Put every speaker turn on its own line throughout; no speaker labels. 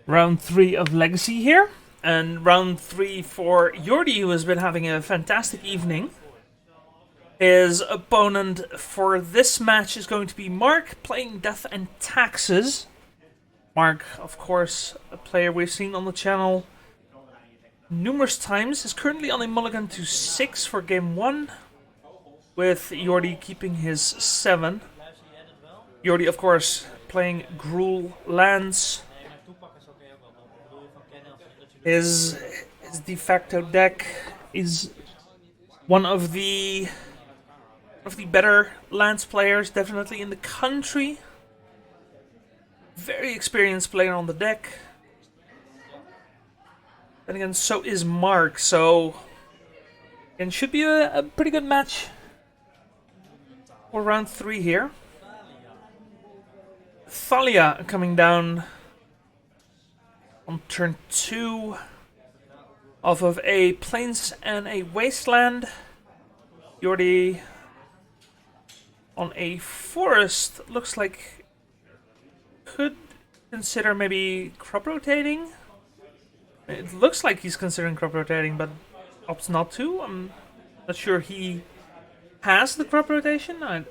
Round 3 of Legacy here. And round 3 for Jordy, who has been having a fantastic evening. His opponent for this match is going to be Mark, playing Death and Taxes. Mark, of course, a player we've seen on the channel numerous times, is currently on a mulligan to 6 for game 1, with Jordy keeping his 7. Jordy, of course, playing Gruul lands. His de facto deck is one of the better lands players, definitely in the country. Very experienced player on the deck. Then again, so is Mark, so it should be a pretty good match for round 3 here. Thalia coming down on turn 2 off of a plains and a wasteland. Jordy on a forest. Looks like could consider maybe crop rotating. It looks like he's considering crop rotating, but opts not to. I'm not sure he has the crop rotation. I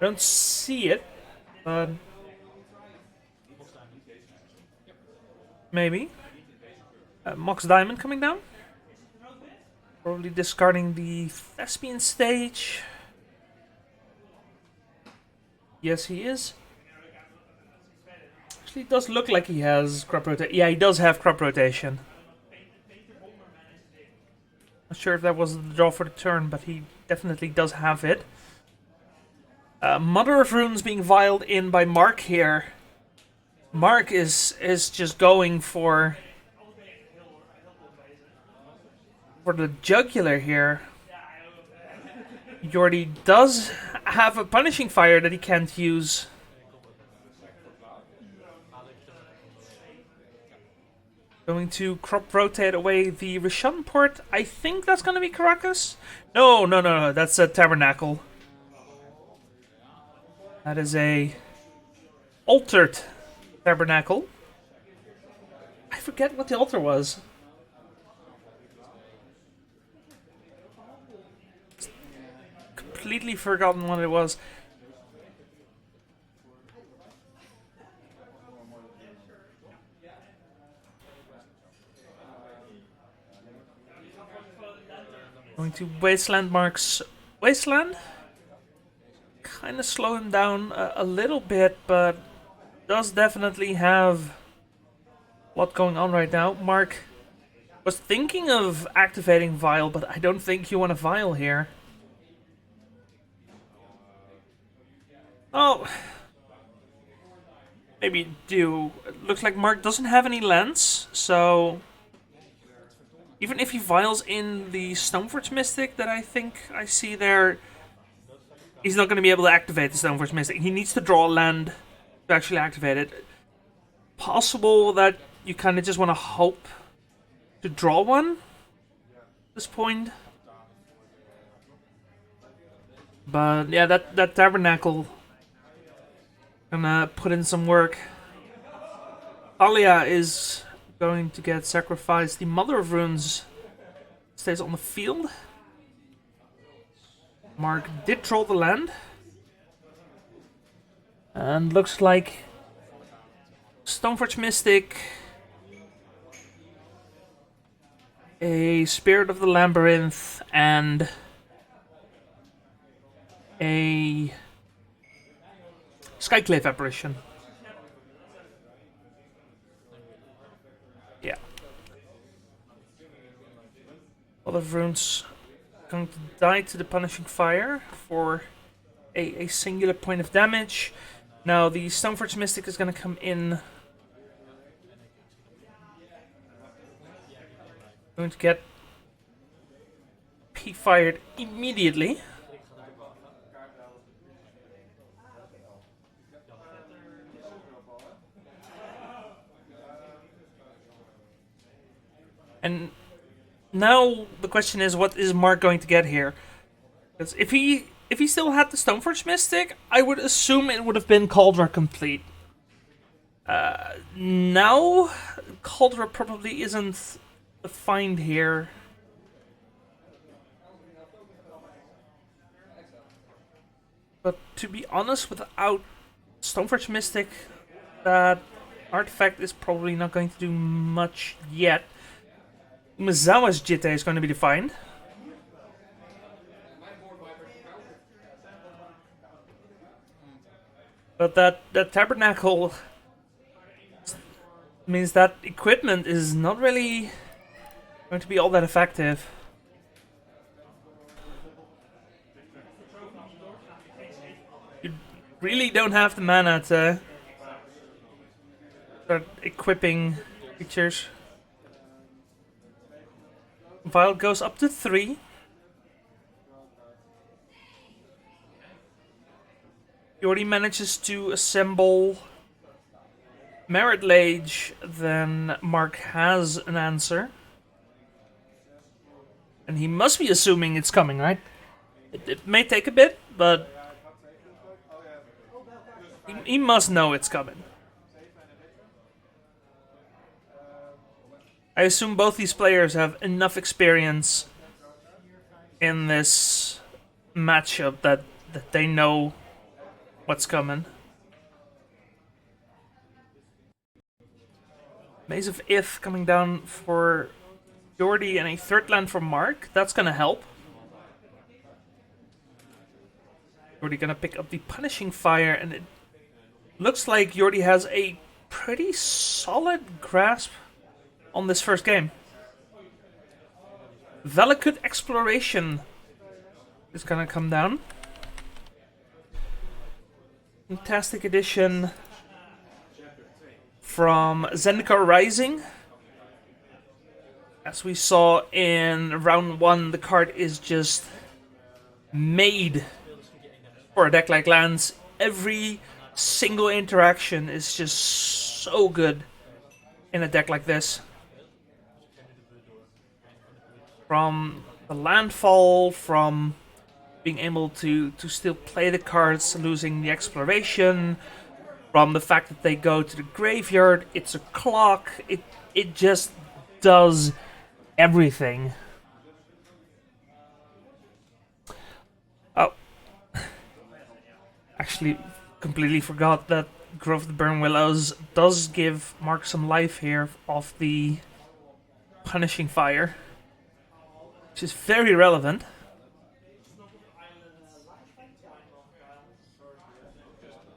don't see it, but maybe. Mox Diamond coming down. Probably discarding the Thespian stage. Yes, he is. Actually, it does look like he has crop rotation. Yeah, he does have crop rotation. Not sure if that was the draw for the turn, but he definitely does have it. Mother of Runes being vialed in by Mark here. Mark is just going for the jugular here. Jordy does have a punishing fire that he can't use. Going to crop rotate away the Rishon port. I think that's going to be Caracas. No, that's a Tabernacle. That is a altered Tabernacle. I forget what the altar was. Completely forgotten what it was. Going to Wasteland Mark's Wasteland. Kind of slow him down a little bit, but does definitely have a lot going on right now. Mark was thinking of activating Vial, but I don't think you want a Vial here. Oh, maybe do. It looks like Mark doesn't have any lands, so even if he vials in the Stoneforge Mystic that I think I see there, he's not going to be able to activate the Stoneforge Mystic. He needs to draw a land to actually activate it. Possible that you kind of just want to hope to draw one at this point. But yeah, that Tabernacle gonna put in some work. Alia is going to get sacrificed. The Mother of Runes stays on the field. Mark did troll the land. And looks like Stoneforge Mystic, a Spirit of the Labyrinth, and a Skyclave Apparition. Yeah. A lot of runes going to die to the Punishing Fire for a singular point of damage. Now the Stoneforge Mystic is going to come in. Going to get P-fired immediately. And now the question is, what is Mark going to get here? Because if he still had the Stoneforge Mystic, I would assume it would have been Cauldron Complete. Now, Cauldron probably isn't the find here. But to be honest, without Stoneforge Mystic, that artifact is probably not going to do much yet. Umezawa's Jitte is going to be the find. But that tabernacle means that equipment is not really going to be all that effective. You really don't have the mana to start equipping creatures. Vial goes up to 3. Jordy manages to assemble Merit Lage, then Mark has an answer. And he must be assuming it's coming, right? It may take a bit, but he must know it's coming. I assume both these players have enough experience in this matchup that they know what's coming. Maze of Ith coming down for Jordy and a third land for Mark. That's gonna help. Jordy gonna pick up the Punishing Fire, and it looks like Jordy has a pretty solid grasp on this first game. Valakut Exploration is gonna come down. Fantastic addition from Zendikar Rising. As we saw in round 1, the card is just made for a deck like lands. Every single interaction is just so good in a deck like this. From the landfall, from being able to still play the cards, losing the exploration, from the fact that they go to the graveyard, it's a clock, it just does everything. Oh. Actually, completely forgot that Grove of the Burn Willows does give Mark some life here off the Punishing Fire, which is very relevant.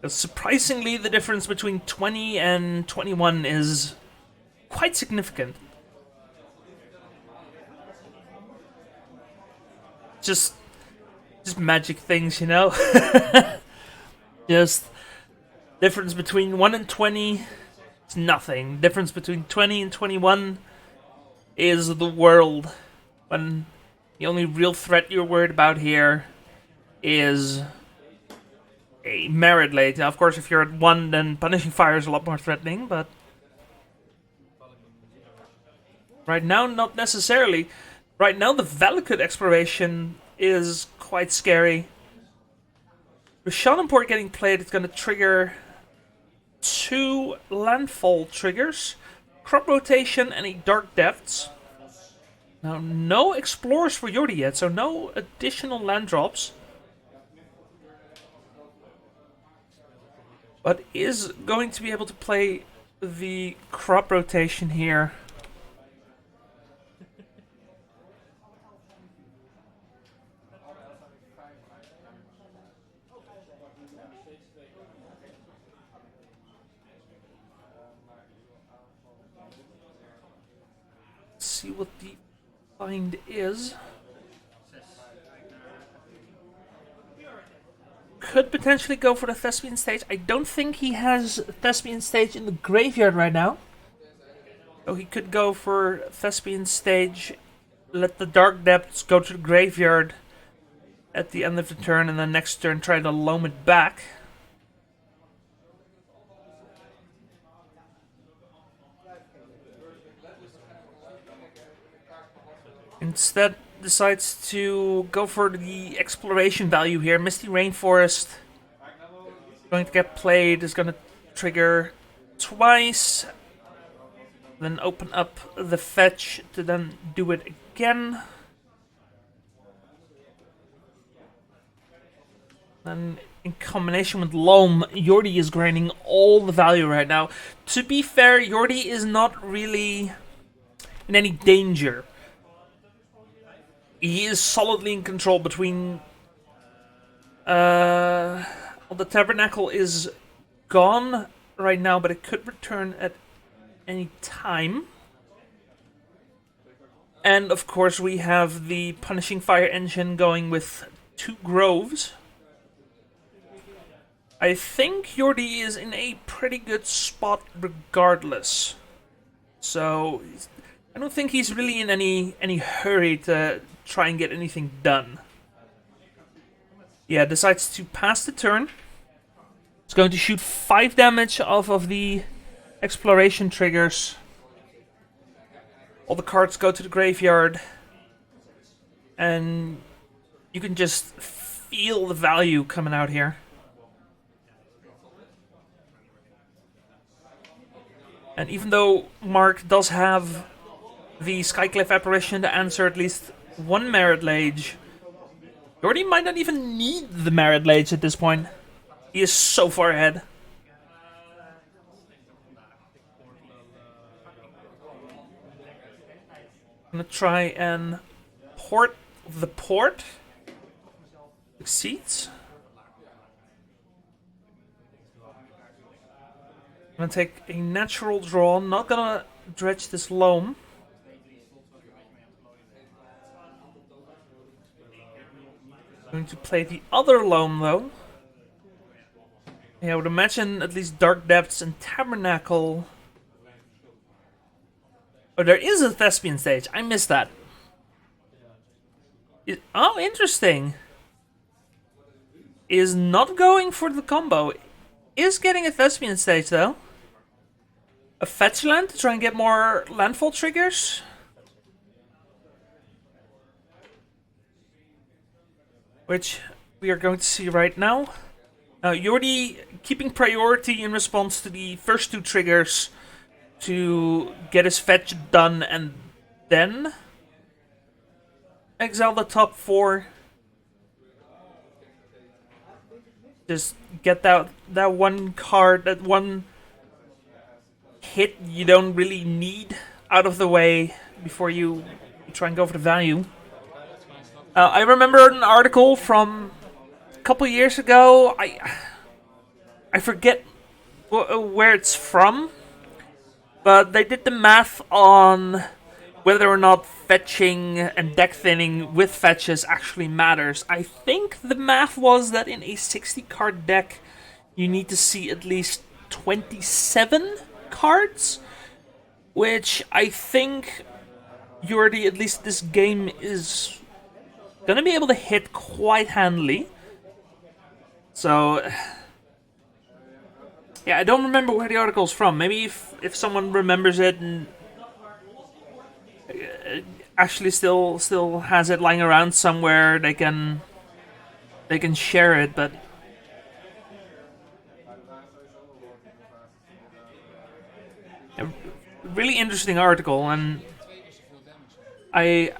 Surprisingly, the difference between 20 and 21 is quite significant. Just magic things, you know? Just difference between 1 and 20 is nothing. Difference between 20 and 21 is the world. When the only real threat you're worried about here is a Merit Lage. Now, of course, if you're at 1, then Punishing Fire is a lot more threatening, but right now, not necessarily. Right now, the Valakut Exploration is quite scary. With Shannonport getting played, it's going to trigger 2 landfall triggers, Crop Rotation, and a Dark Depths. Now, no Explorers for Jordy yet, so no additional land drops. But is going to be able to play the Crop Rotation here. Let's see what the find is. Could potentially go for the Thespian Stage. I don't think he has Thespian Stage in the graveyard right now. So he could go for Thespian Stage, let the Dark Depths go to the graveyard at the end of the turn, and then next turn try to loam it back. Instead, decides to go for the exploration value here. Misty Rainforest going to get played, is going to trigger twice. Then open up the fetch to then do it again. And in combination with Loam, Jordy is grinding all the value right now. To be fair, Jordy is not really in any danger. He is solidly in control between... the Tabernacle is gone right now, but it could return at any time. And of course we have the Punishing Fire engine going with 2 Groves. I think Jordy is in a pretty good spot regardless. So I don't think he's really in any hurry to try and get anything done. Yeah, decides to pass the turn. It's going to shoot 5 damage off of the exploration triggers. All the cards go to the graveyard. And you can just feel the value coming out here. And even though Mark does have the Skycliff Apparition to answer at least 1 Merit Lage, Jordy might not even need the Merit Lage at this point. He is so far ahead. I'm gonna try and port the port. Succeeds. I'm gonna take a natural draw. Not gonna dredge this loam. Going to play the other loam though. Yeah, I would imagine at least Dark Depths and Tabernacle. Oh, there is a Thespian stage. I missed that. Oh, interesting. Is not going for the combo. Is getting a Thespian stage though. A fetch land to try and get more landfall triggers. Which we are going to see right now. Now, Jordy keeping priority in response to the first 2 triggers to get his fetch done and then exile the top 4. Just get that one card, that one hit you don't really need out of the way before you try and go for the value. I remember an article from a couple years ago. I forget where it's from, but they did the math on whether or not fetching and deck thinning with fetches actually matters. I think the math was that in a 60-card deck, you need to see at least 27 cards, which I think Jordy, at least this game, is gonna be able to hit quite handily. So, yeah, I don't remember where the article's from. Maybe if someone remembers it and actually still has it lying around somewhere, they can share it. But a really interesting article, and I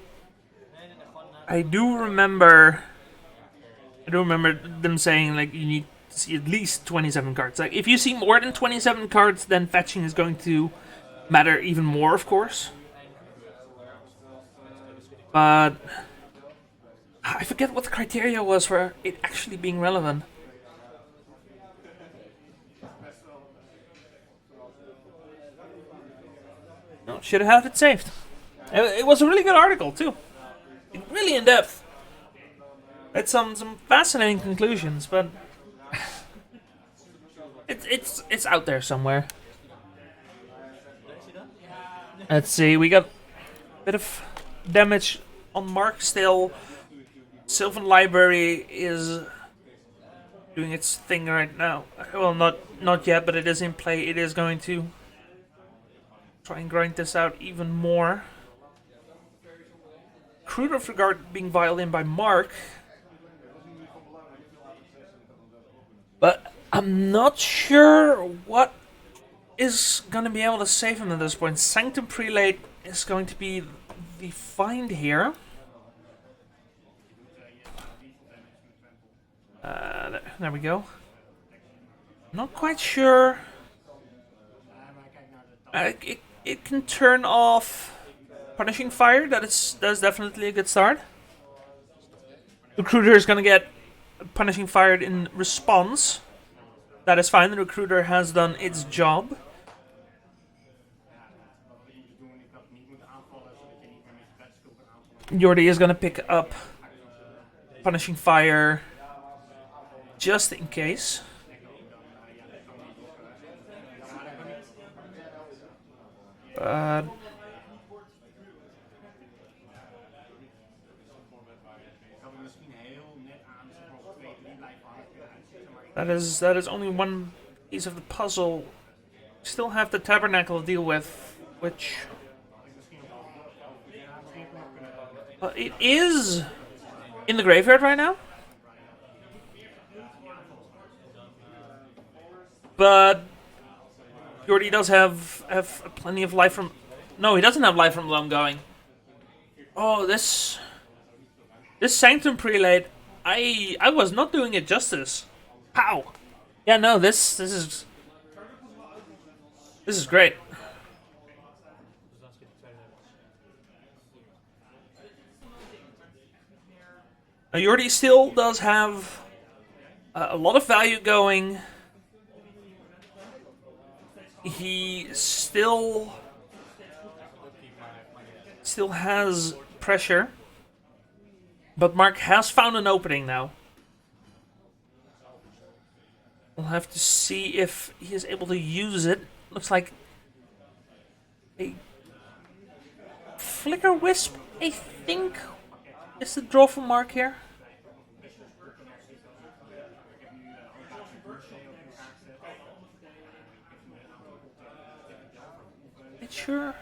do remember them saying like you need to see at least 27 cards. Like if you see more than 27 cards, then fetching is going to matter even more, of course. But I forget what the criteria was for it actually being relevant. No, should have had it saved. It was a really good article too. Really in depth. It's some fascinating conclusions, but it's out there somewhere. Let's see, we got a bit of damage on Mark still. Sylvan Library is doing its thing right now. Well, not yet, but it is in play. It is going to try and grind this out even more. Crude of Regard being violed in by Mark. But I'm not sure what is going to be able to save him at this point. Sanctum Prelate is going to be the find here. There we go. Not quite sure. It can turn off Punishing Fire. That is definitely a good start. Recruiter is going to get Punishing Fire in response. That is fine. The Recruiter has done its job. Jordy is going to pick up Punishing Fire just in case. But that is only one piece of the puzzle. Still have the Tabernacle to deal with, which it is in the graveyard right now. But Jordy does have plenty of life from... No, he doesn't have life from Loam going. Oh, this Sanctum Prelate, I was not doing it justice. How? Yeah, no, this is great. Now, Jordy still does have a lot of value going. He still has pressure, but Mark has found an opening now. We'll have to see if he is able to use it. Looks like a Flicker Wisp, I think, is the draw for Mark here. Sure.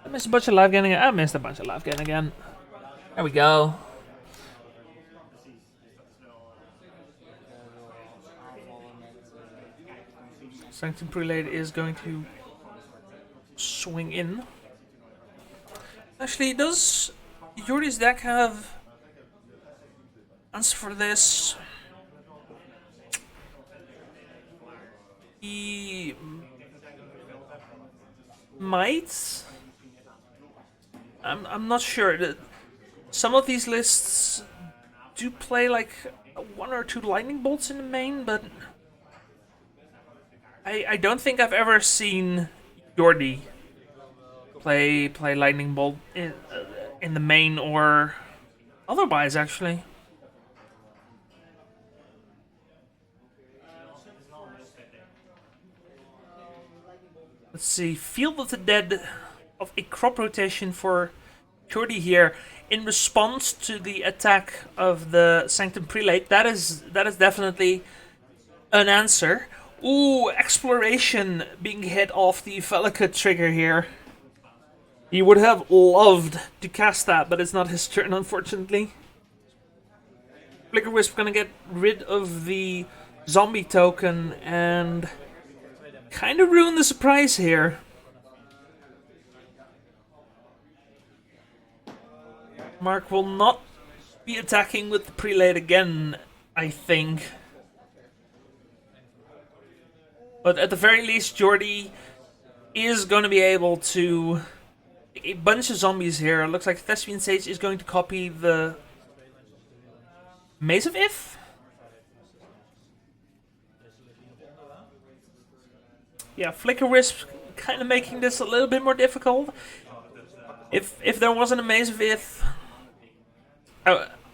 I missed a bunch of life gain again. I missed a bunch of life gain again. There we go. Sanctum Prelate is going to swing in. Actually, does Jordy's deck have answer for this? He might. I'm not sure. Some of these lists do play like 1 or 2 lightning bolts in the main, but I don't think I've ever seen Jordy play lightning bolt in the main or otherwise, actually. Let's see, Field of the Dead of a crop rotation for Jordy here in response to the attack of the Sanctum Prelate. That is definitely an answer. Ooh, Exploration being hit off the Vellicut trigger here. He would have loved to cast that, but it's not his turn, unfortunately. Flicker Wisp gonna get rid of the zombie token and kind of ruin the surprise here. Mark will not be attacking with the Prelate again, I think. But at the very least, Jordy is going to be able to... A bunch of zombies here. Looks like Thespian Sage is going to copy the Maze of Ith. Yeah, Flicker Wisp kind of making this a little bit more difficult. If there wasn't a Maze of Ith...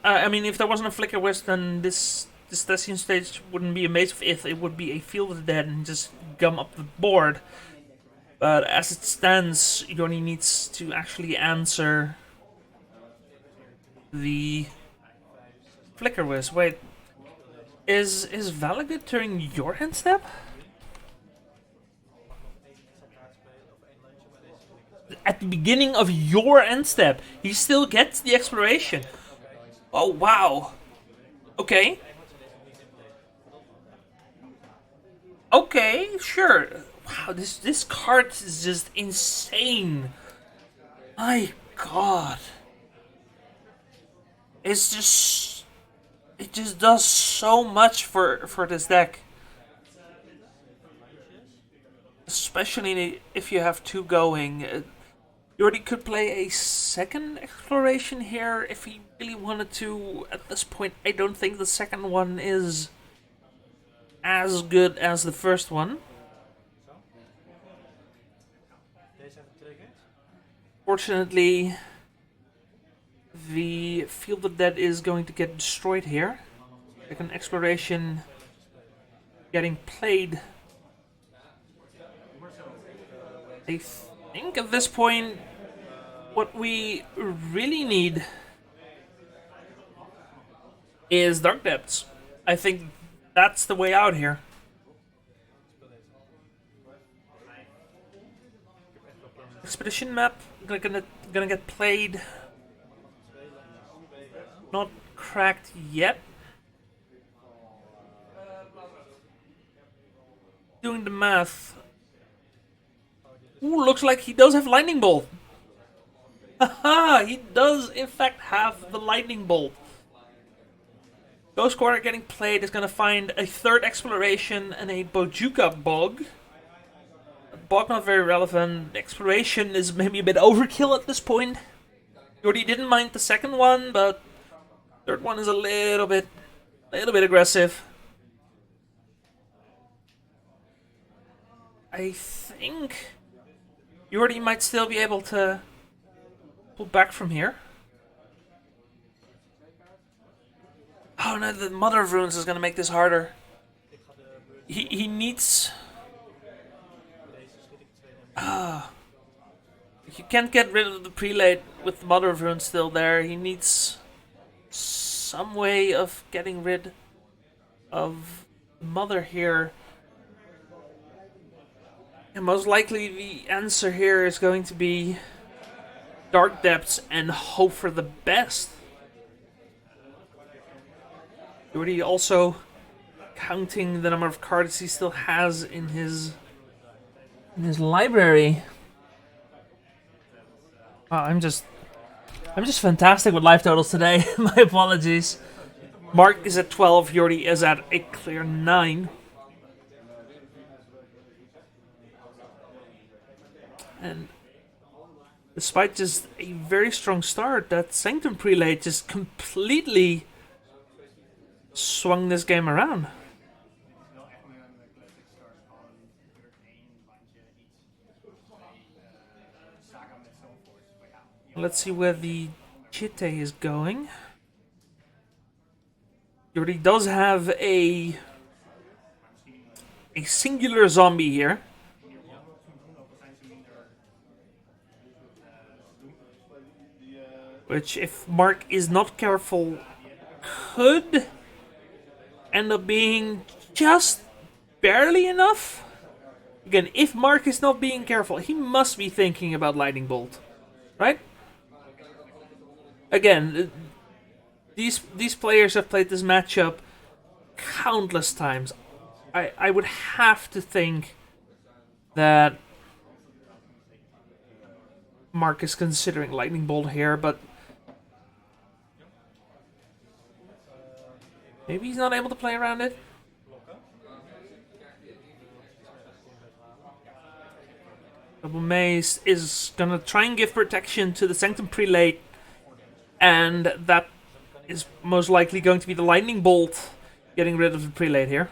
I mean, if there wasn't a Flicker Wisp, then this Thespian Stage wouldn't be a Maze of Ith. It would be a Field of the Dead and just gum up the board. But as it stands, Jordy needs to actually answer the Flicker Wisp. Wait, is Valagut during your end step? At the beginning of your end step, he still gets the exploration. Oh wow. Okay. Okay, sure. Wow, this card is just insane. My God, it's just it just does so much for this deck, especially if you have two going. You already could play a second exploration here if he really wanted to. At this point, I don't think the second one is as good as the first one. Fortunately, the Field of Dead is going to get destroyed here. Like an exploration getting played. I think at this point, what we really need is Dark Depths. I think that's the way out here. Expedition map gonna get played. Not cracked yet. Doing the math. Ooh, looks like he does have Lightning Bolt. Haha, he does in fact have the Lightning Bolt. Ghost Quarter getting played is gonna find a third exploration and a Bojuka Bog. Bog not very relevant. Exploration is maybe a bit overkill at this point. Jordy didn't mind the second one, but third one is a little bit aggressive. I think Jordy might still be able to pull back from here. Oh no, the Mother of Runes is gonna make this harder. He needs. You can't get rid of the prelate with the Mother of Runes still there. He needs some way of getting rid of the Mother here. And most likely the answer here is going to be Dark Depths and hope for the best. Jordy also counting the number of cards he still has in his library. Wow, I'm just fantastic with life totals today. My apologies. Mark is at 12, Jordy is at a clear 9. And despite just a very strong start, that Sanctum Prelate just completely swung this game around. Let's see where the Chitte is going. Jordy does have a singular zombie here. Which, if Mark is not careful, could end up being just barely enough. Again, if Mark is not being careful, he must be thinking about Lightning Bolt, right? Again, these players have played this matchup countless times. I would have to think that Mark is considering Lightning Bolt here, but maybe he's not able to play around it. Double Mace is gonna try and give protection to the Sanctum Prelate, and that is most likely going to be the Lightning Bolt getting rid of the Prelate here.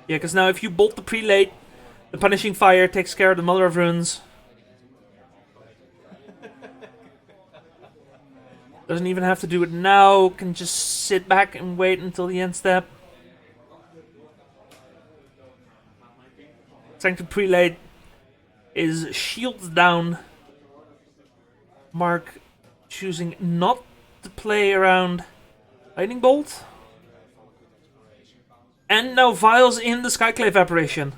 Yeah, because now if you bolt the Prelate, the Punishing Fire takes care of the Mother of Runes. Doesn't even have to do it now, can just sit back and wait until the end step. Sanctum Prelate is shields down. Mark choosing not to play around Lightning Bolt. And now Vials in the Skyclave Apparition.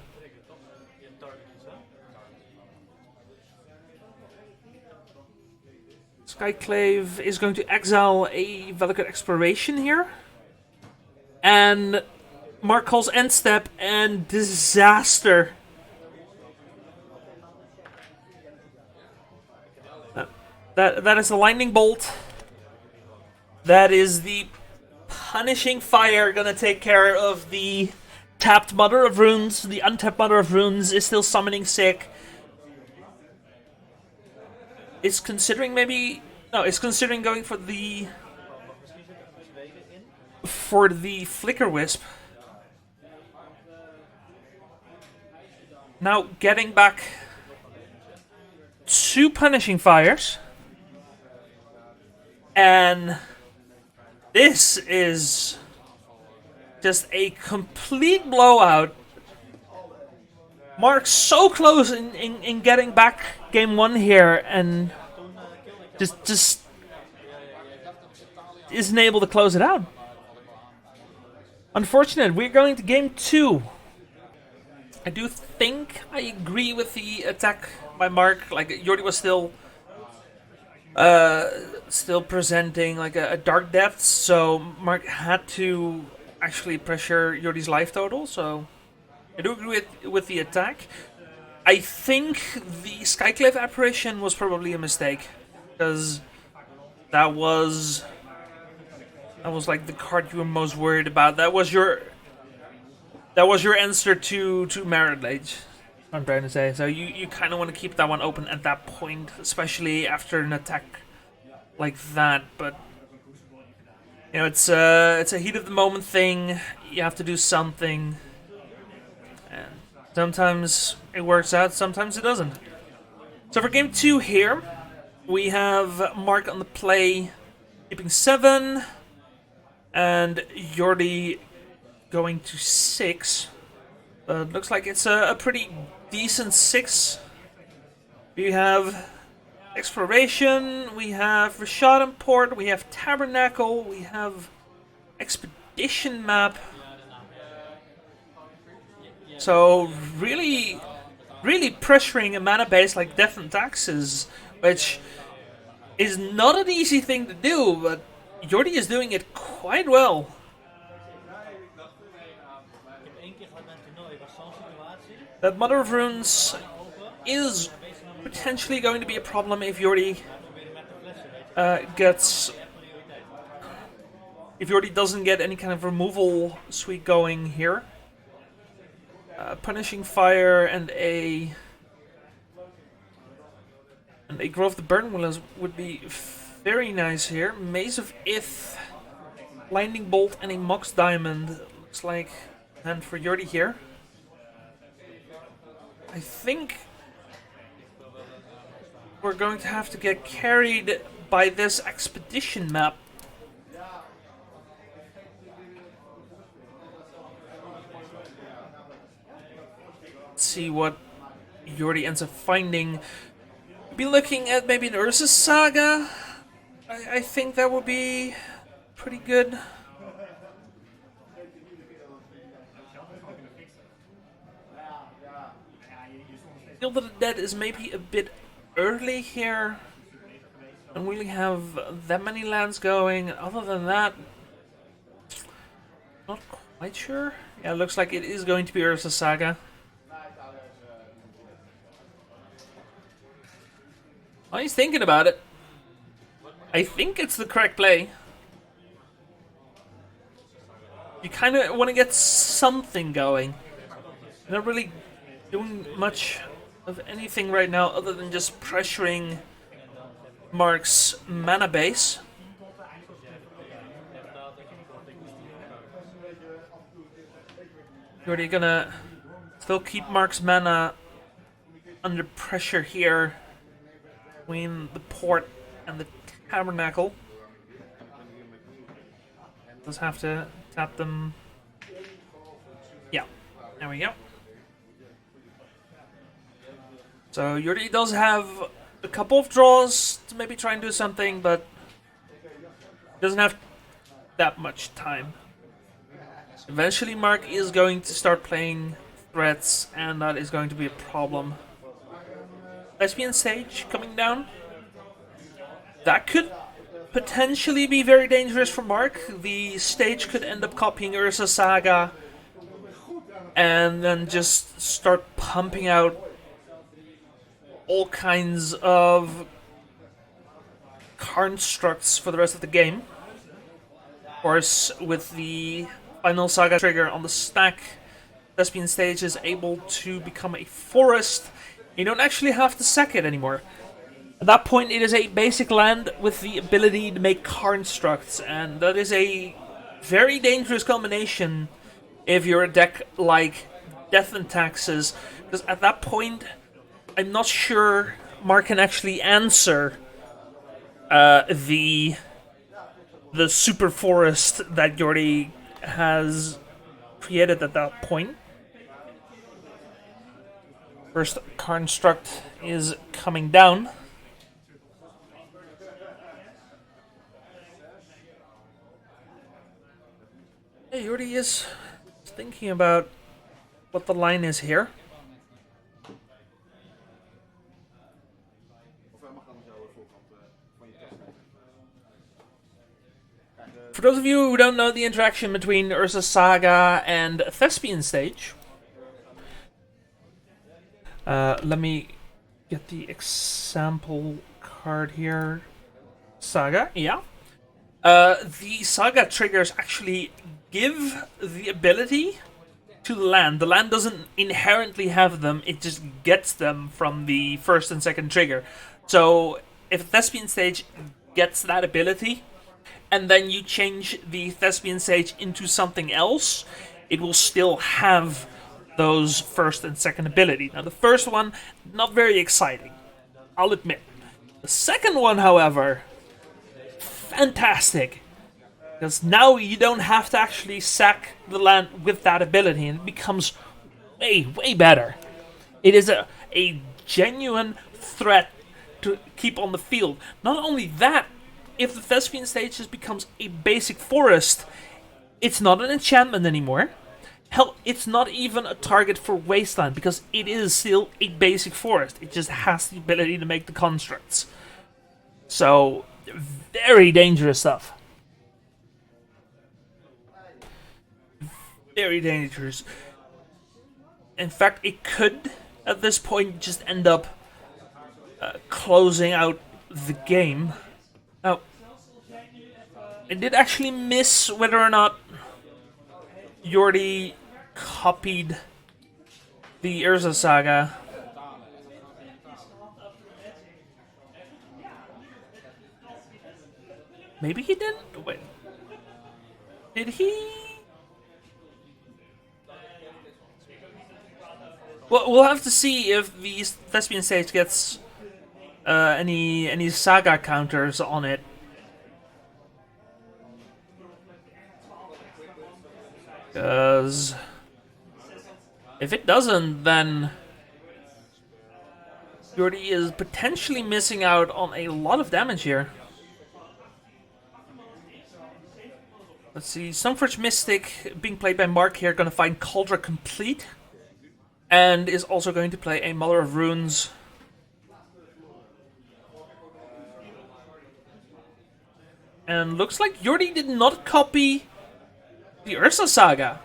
Skyclave is going to exile a Valakut Exploration here. And Mark calls end step and disaster. That is the lightning bolt. That is the punishing fire gonna take care of the tapped Mother of Runes. The untapped Mother of Runes is still summoning sick. It's considering maybe... No, it's considering going for the Flicker Wisp. Now getting back 2 punishing fires. And this is just a complete blowout. Mark's so close in getting back game 1 here, and just isn't able to close it out. Unfortunate. We're going to game 2. I do think I agree with the attack by Mark. Like, Jordy was still presenting like a dark depth, so Mark had to actually pressure Jordy's life total. So I do agree with the attack. I think the Skyclave apparition was probably a mistake, because that was like the card you were most worried about. That was your answer to Merit Lage, I'm trying to say. So you kind of want to keep that one open at that point, especially after an attack like that. But you know, it's a heat of the moment thing. You have to do something, and sometimes it works out, sometimes it doesn't. So for game 2 here, we have Mark on the play, keeping 7, and Jordy going to 6. Looks like it's a pretty decent 6. We have Exploration, we have Rashad Import, we have Tabernacle, we have Expedition Map. So really pressuring a mana base like Death and Taxes, which is not an easy thing to do, but Jordy is doing it quite well. That Mother of Runes is potentially going to be a problem if Jordy doesn't get any kind of removal suite going here. Punishing Fire and a Grove the Burn Willows would be very nice here. Maze of Ith, Lightning Bolt, and a Mox Diamond looks like and for Jordy here. I think we're going to have to get carried by this Expedition Map. Let's see what Jordy ends up finding. Be looking at maybe an Ursus Saga. I think that would be pretty good. Guild of the Dead is maybe a bit early here. Don't really have that many lands going. Other than that, not quite sure. Yeah, it looks like it is going to be Ursa Saga. Oh, he's thinking about it. I think it's the correct play. You kind of want to get something going. You're not really doing much of anything right now other than just pressuring Mark's mana base. You're already gonna still keep Mark's mana under pressure here between the port and the tabernacle. Does have to tap them. Yeah, there we go. So Jordy does have a couple of draws to maybe try and do something, but doesn't have that much time. Eventually Mark is going to start playing threats, and that is going to be a problem. Lesbian Sage coming down. That could potentially be very dangerous for Mark. The stage could end up copying Ursa Saga and then just start pumping out all kinds of constructs for the rest of the game. Of course, with the final Saga trigger on the stack, Thespian stage is able to become a forest. You don't actually have to sack it anymore. At that point, it is a basic land with the ability to make constructs, and that is a very dangerous combination if you're a deck like Death and Taxes, because at that point, I'm not sure Mark can actually answer the super forest that Jordy has created at that point. First construct is coming down. Hey, Jordy is thinking about what the line is here. For those of you who don't know the interaction between Ursa Saga and Thespian Stage, let me get the example card here. Saga, yeah. The Saga triggers actually give the ability to the land. The land doesn't inherently have them, it just gets them from the first and second trigger. So if Thespian Stage gets that ability, and then you change the Thespian Sage into something else, it will still have those first and second ability. Now the first one, not very exciting, I'll admit. The second one, however, fantastic. Because now you don't have to actually sack the land with that ability, and it becomes way, way better. It is a genuine threat to keep on the field. Not only that, if the Thespian Stage just becomes a basic forest, it's not an enchantment anymore. Hell, it's not even a target for Wasteland, because it is still a basic forest. It just has the ability to make the constructs. So, very dangerous stuff. Very dangerous. In fact, it could, at this point, just end up closing out the game. Now, I did actually miss whether or not Jordy copied the Ursa Saga. Maybe he didn't? Wait. Did he? Well, we'll have to see if the Thespian Stage gets any Saga counters on it. Because if it doesn't, then Jordy is potentially missing out on a lot of damage here. Let's see, Stoneforge Mystic being played by Mark here, going to find Cauldron complete. And is also going to play a Mother of Runes. And looks like Jordy did not copy the Ursa Saga.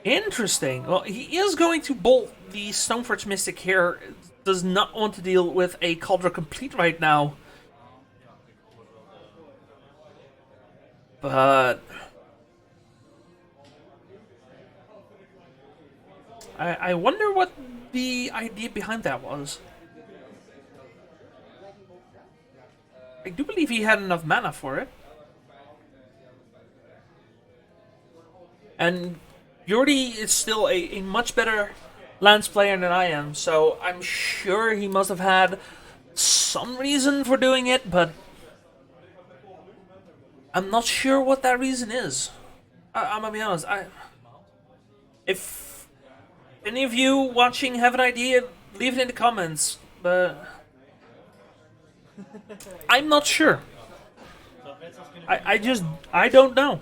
Interesting. Well, he is going to bolt the Stoneforge Mystic here. Does not want to deal with a Cauldron complete right now. But I wonder what the idea behind that was. I do believe he had enough mana for it. And Jordy is still a much better Lance player than I am, so I'm sure he must have had some reason for doing it, but I'm not sure what that reason is. I'm gonna be honest, if any of you watching have an idea, leave it in the comments, but I'm not sure. I don't know.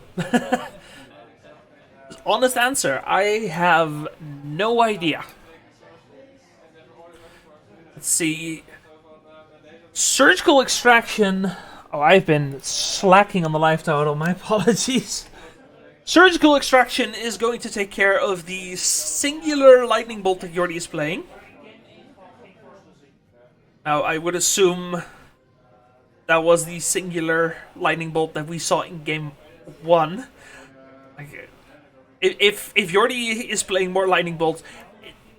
Honest answer, I have no idea. Let's see. Surgical extraction. Oh, I've been slacking on the life total. My apologies. Surgical extraction is going to take care of the singular lightning bolt that Jordy is playing. Now, I would assume that was the singular lightning bolt that we saw in game 1. If Jordy is playing more lightning bolts,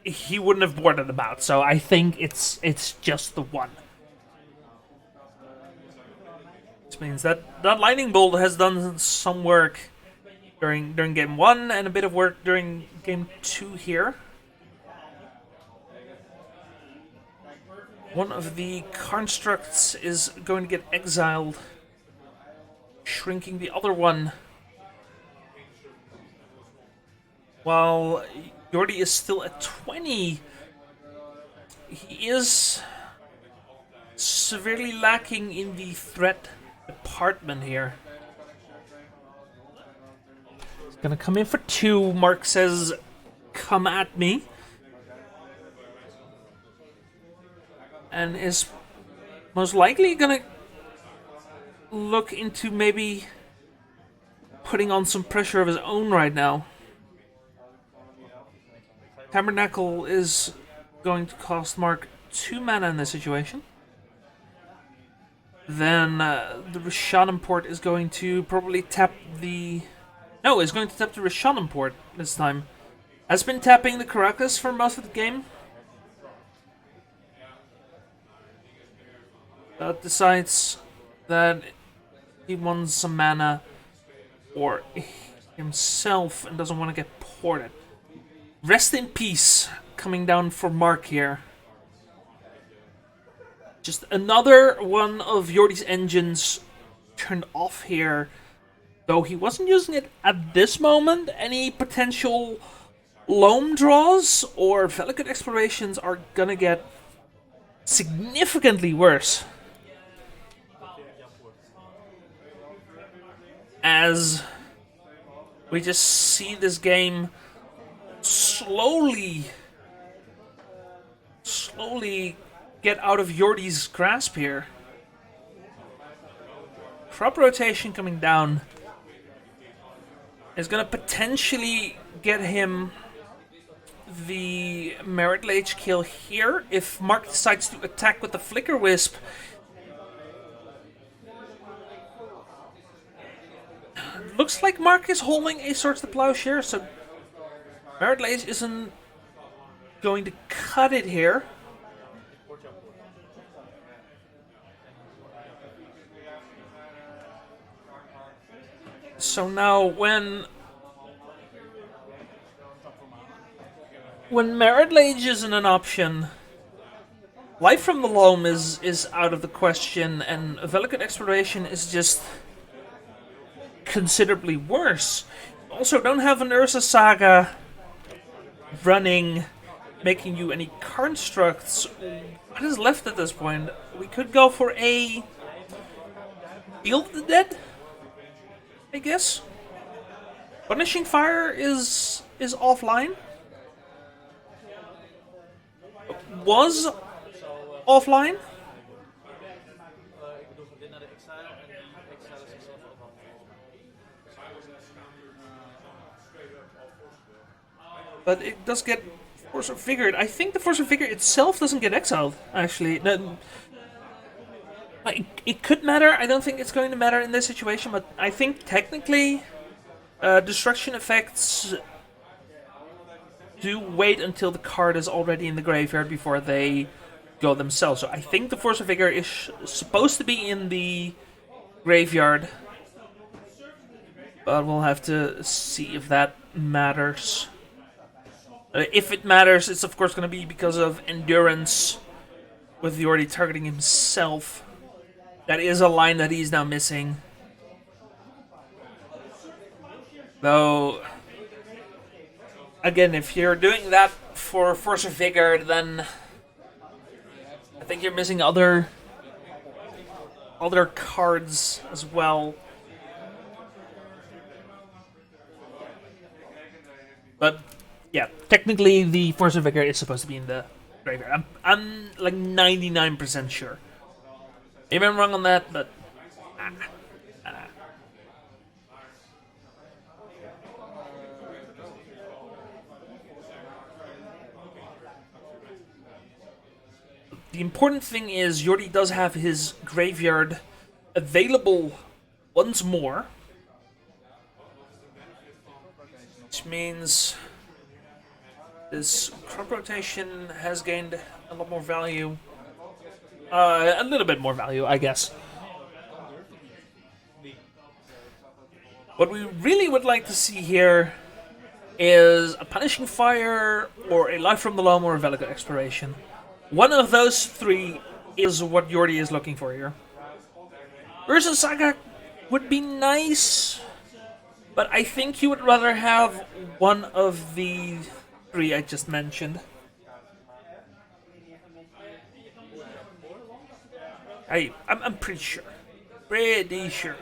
he wouldn't have boarded them out. So I think it's just the one. Which means that lightning bolt has done some work during game 1 and a bit of work during game 2 here. One of the constructs is going to get exiled, shrinking the other one. While Jordy is still at 20, he is severely lacking in the threat department here. He's gonna come in for 2. Mark says, "Come at me." And is most likely gonna look into maybe putting on some pressure of his own right now. Tabernacle is going to cost Mark 2 mana in this situation. Then the Rishonim port is going to probably tap the... No, it's going to tap the Rishonim port this time. Has been tapping the Caracas for most of the game. But decides that he wants some mana for himself and doesn't want to get ported. Rest in peace coming down for Mark here. Just another one of Jordy's engines turned off here. Though he wasn't using it at this moment. Any potential loam draws or Velikut explorations are gonna get significantly worse. As we just see this game slowly get out of Jordy's grasp here. Crop rotation coming down is going to potentially get him the Merit Lage kill here. If Mark decides to attack with the Flicker Wisp, looks like Mark is holding a Swords to Plowshare, so Merit Lage isn't going to cut it here. So now when Merit Lage isn't an option, Life from the Loam is out of the question, and Velikut Exploration is just considerably worse. Also, don't have an Ursa Saga running, making you any constructs. What is left at this point? We could go for a Field of the Dead, I guess. Punishing Fire is offline. Was offline. But it does get Force of Vigor. I think the Force of Vigor itself doesn't get exiled, actually. No, it could matter. I don't think it's going to matter in this situation, but I think technically destruction effects do wait until the card is already in the graveyard before they go themselves. So I think the Force of Vigor is supposed to be in the graveyard, but we'll have to see if that matters. If it matters, it's of course going to be because of Endurance, with Jordy targeting himself. That is a line that he's now missing. Though, again, if you're doing that for Force of Vigor, then I think you're missing other cards as well. But yeah, technically the Force of Vigor is supposed to be in the graveyard. I'm like 99% sure. Maybe I'm wrong on that, but the important thing is Jordy does have his graveyard available once more, which means this crop rotation has gained a lot more value. A little bit more value, I guess. What we really would like to see here is a Punishing Fire, or a Life from the Loam, or a Velica Exploration. One of those three is what Jordy is looking for here. Urza Saga would be nice, but I think you would rather have one of the three I just mentioned. I'm pretty sure. Pretty sure.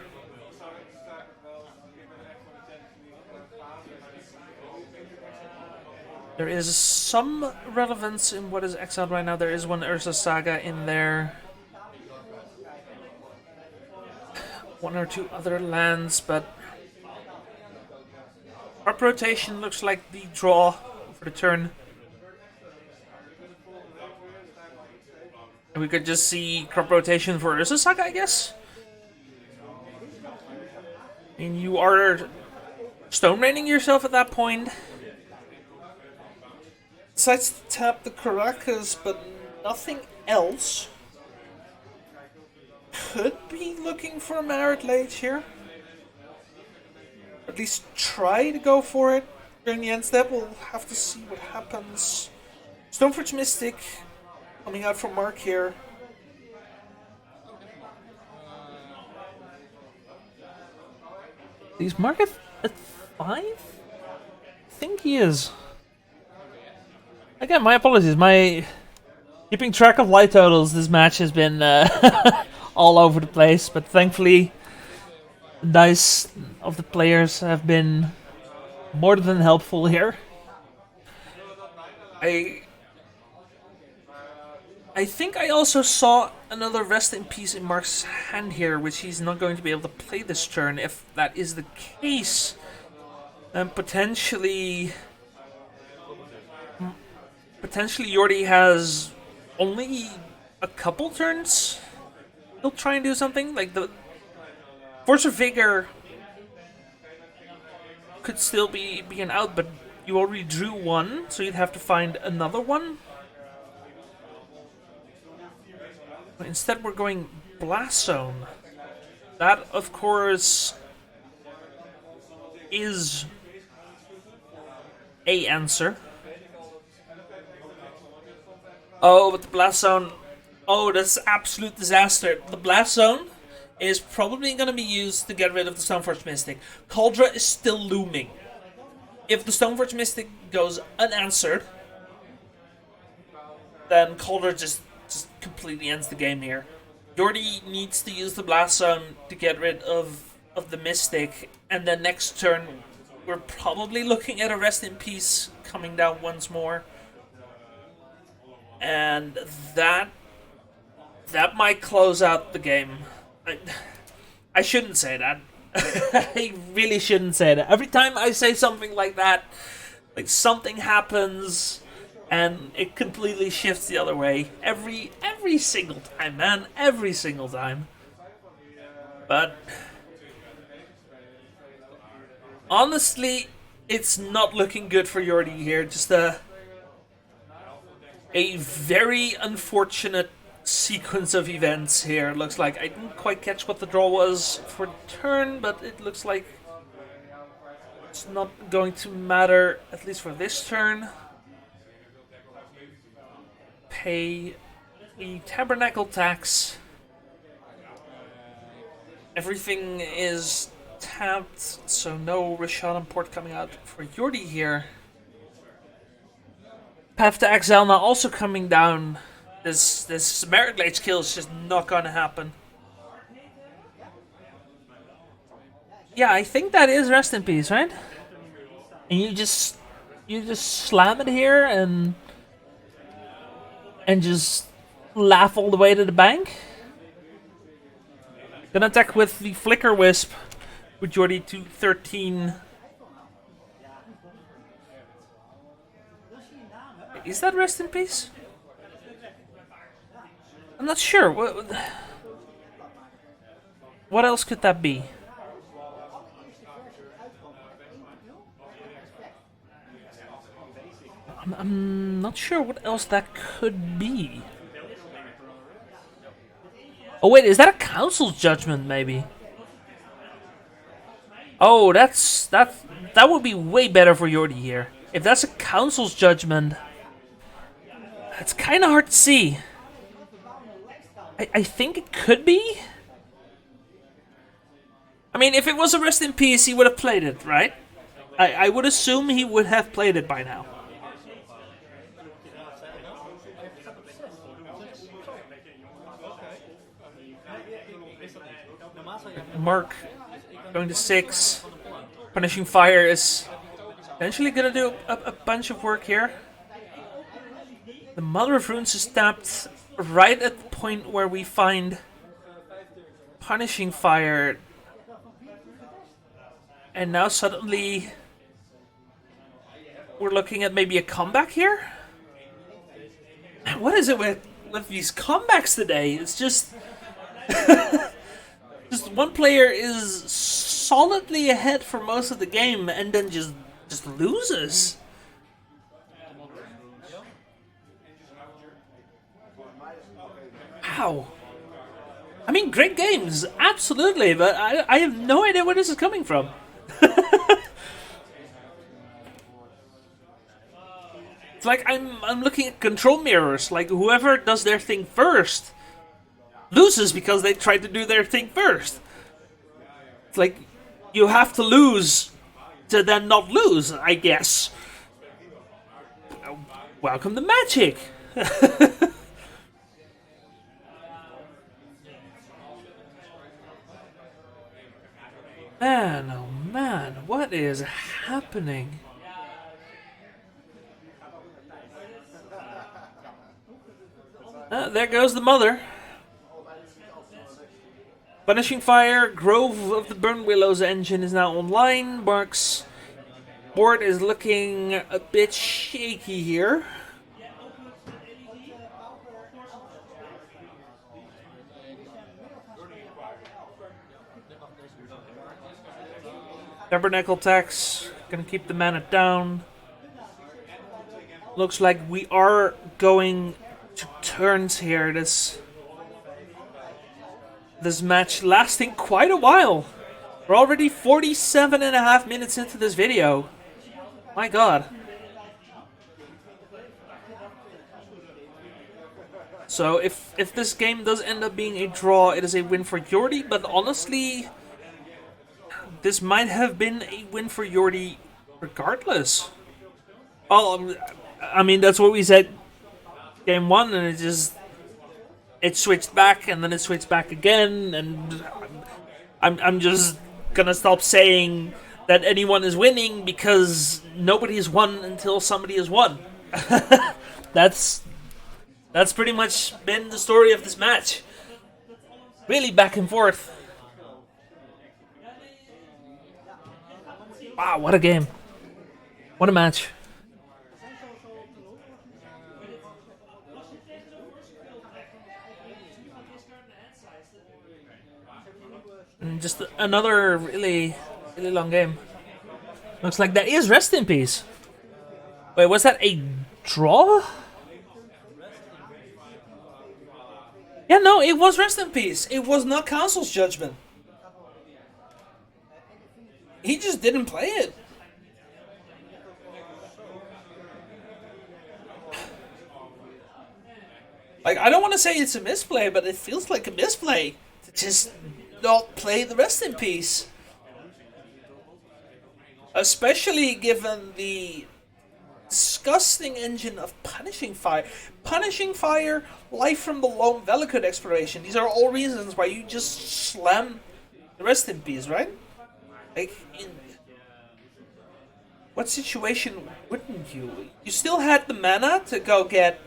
There is some relevance in what is exiled right now. There is one Urza Saga in there. One or two other lands, but crop rotation looks like the draw for the turn. And we could just see crop rotation for Urza Saga, I guess. I mean, you are stone raining yourself at that point. Decides to tap the Caracas, but nothing else. Could be looking for a Merit Lage here. At least try to go for it during the end step. We'll have to see what happens. Stoneforge Mystic coming out from Mark here. Is Mark at 5? I think he is. Again, my apologies. My keeping track of light totals this match has been all over the place, but thankfully the dice of the players have been more than helpful here. I think I also saw another Rest in Peace in Mark's hand here, which he's not going to be able to play this turn. If that is the case, then potentially Jordy has only a couple turns. He'll try and do something like the Force of Vigor could still be an out, but you already drew one, so you'd have to find another one. But instead, we're going Blast Zone. That, of course, is a answer. Oh, but the Blast Zone... Oh, that's absolute disaster. The Blast Zone is probably going to be used to get rid of the Stoneforge Mystic. Cauldra is still looming. If the Stoneforge Mystic goes unanswered, then Cauldra just completely ends the game here. Jordy needs to use the Blast Zone to get rid of the Mystic, and then next turn we're probably looking at a Rest in Peace coming down once more. And that might close out the game. I shouldn't say that. I really shouldn't say that. Every time I say something like that, like something happens and it completely shifts the other way. Every single time, man. Every single time. But honestly, it's not looking good for Jordy here. Just a very unfortunate sequence of events here. Looks like I didn't quite catch what the draw was for the turn, but it looks like it's not going to matter, at least for this turn. Pay the Tabernacle tax. Everything is tapped, so no Rishadan port coming out for Jordy here. Path to Exile now also coming down. This Merit Lage kill is just not going to happen. Yeah, I think that is Rest in Peace, right? And you just slam it here, and and just laugh all the way to the bank. Gonna attack with the Flicker Wisp with Jordy to 13. Is that Rest in Peace? I'm not sure. What else could that be? I'm not sure what else that could be. Oh wait, is that a council's judgment maybe? Oh, that would be way better for Jordy here. If that's a council's judgment, it's kind of hard to see. I think it could be. I mean, if it was a Rest in Peace, he would have played it, right? I would assume he would have played it by now. Mark going to 6. Punishing Fire is eventually going to do a bunch of work here. The Mother of Runes is tapped right at the point where we find Punishing Fire. And now suddenly we're looking at maybe a comeback here? What is it with these comebacks today? It's just... just one player is solidly ahead for most of the game and then just loses. Wow. I mean, great games, absolutely, but I have no idea where this is coming from. It's like I'm looking at control mirrors, like whoever does their thing first loses because they tried to do their thing first. It's like you have to lose to then not lose, I guess. Welcome to Magic. Man, oh man, what is happening? There goes the Mother. Punishing Fire, Grove of the Burn Willows engine is now online. Mark's board is looking a bit shaky here. Tabernacle Tax, gonna keep the mana down. Looks like we are going to turns here. This match lasting quite a while. We're already 47.5 minutes into this video. My god. So if this game does end up being a draw, it is a win for Jordy, but honestly, this might have been a win for Jordy regardless. Well, I mean, that's what we said game 1, and it switched back, and then it switched back again, and I'm just gonna stop saying that anyone is winning because nobody has won until somebody has won. That's pretty much been the story of this match. Really back and forth. Wow, what a game. What a match. And just another really long game. Looks like that is Rest in Peace. Wait, was that a draw? Yeah, no, it was Rest in Peace. It was not Council's judgment. He just didn't play it. Like, I don't want to say it's a misplay, but it feels like a misplay to just not play the Rest in Peace. Especially given the disgusting engine of Punishing Fire. Punishing Fire, Life from the Lone Velikut exploration. These are all reasons why you just slam the Rest in Peace, right? Like, in what situation wouldn't you? You still had the mana to go get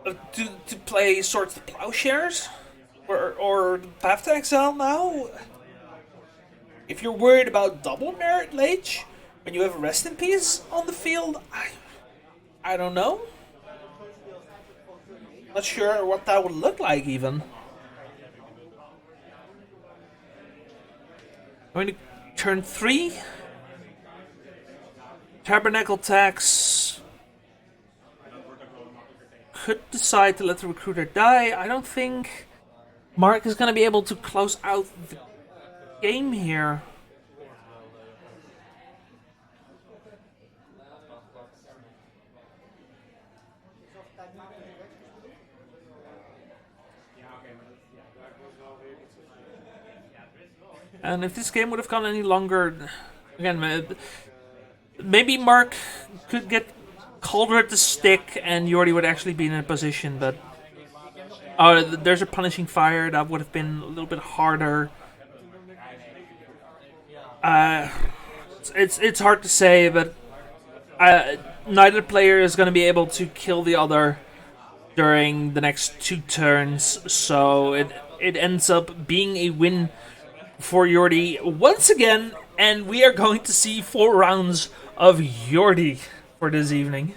to play Swords to Plowshares or Path to Exile now. If you're worried about double merit Lage when you have Rest in Peace on the field, I don't know. Not sure what that would look like even. Going to turn 3. Tabernacle Tax could decide to let the recruiter die. I don't think Mark is going to be able to close out the game here. And if this game would have gone any longer, again, maybe Mark could get Calder at the stick and Jordy would actually be in a position, but there's a punishing fire that would have been a little bit harder. It's hard to say, but neither player is going to be able to kill the other during the next 2 turns, so it ends up being a win for Jordy once again, and we are going to see 4 rounds of Jordy for this evening.